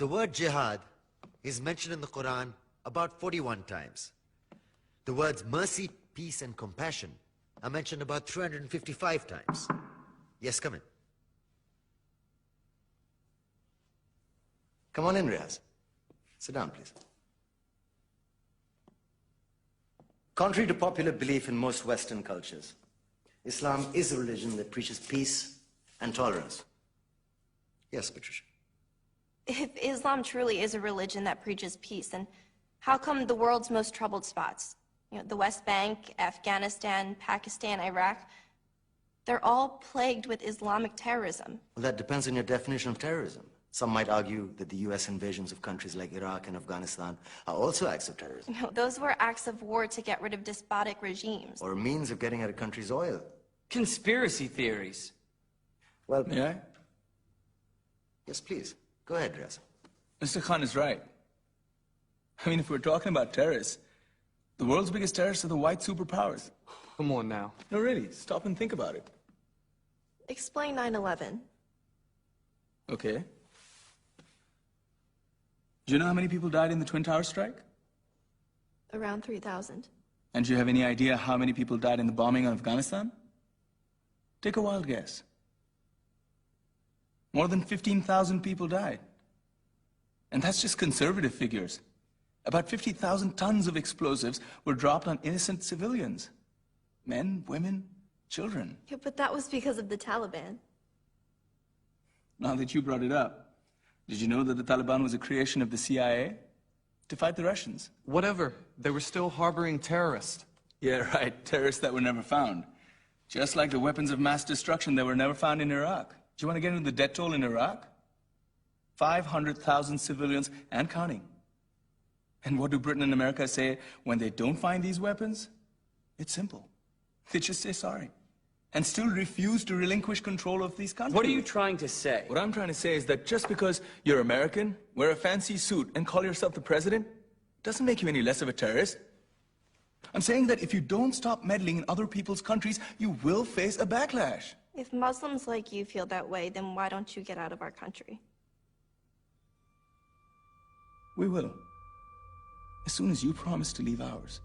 The word jihad is mentioned in the Quran about 41 times. The words mercy, peace, and compassion are mentioned about 355 times. Yes, come in. Come on in, Riaz. Sit down, please. Contrary to popular belief in most Western cultures, Islam is a religion that preaches peace and tolerance. Yes, Patricia. If Islam truly is a religion that preaches peace, then how come the world's most troubled spots, the West Bank, Afghanistan, Pakistan, Iraq, they're all plagued with Islamic terrorism? Well, that depends on your definition of terrorism. Some might argue that the U.S. invasions of countries like Iraq and Afghanistan are also acts of terrorism. No, those were acts of war to get rid of despotic regimes. Or a means of getting at a country's oil. Conspiracy theories. Well, May I? Yes, please. Go ahead, Riaz. Mr. Khan is right. I mean, if we're talking about terrorists, the world's biggest terrorists are the white superpowers. Come on now. No, really, stop and think about it. Explain 9/11. Okay. Do you know how many people died in the Twin Towers strike? Around 3,000. And do you have any idea how many people died in the bombing of Afghanistan? Take a wild guess. More than 15,000 people died. And that's just conservative figures. About 50,000 tons of explosives were dropped on innocent civilians. Men, women, children. Yeah, but that was because of the Taliban. Now that you brought it up, did you know that the Taliban was a creation of the CIA to fight the Russians? Whatever. They were still harboring terrorists. Yeah, right. Terrorists that were never found. Just like the weapons of mass destruction that were never found in Iraq. Do you want to get into the death toll in Iraq? 500,000 civilians and counting. And what do Britain and America say when they don't find these weapons? It's simple. They just say sorry. And still refuse to relinquish control of these countries. What are you trying to say? What I'm trying to say is that just because you're American, wear a fancy suit, and call yourself the president, doesn't make you any less of a terrorist. I'm saying that if you don't stop meddling in other people's countries, you will face a backlash. If Muslims like you feel that way, then why don't you get out of our country? We will. As soon as you promise to leave ours.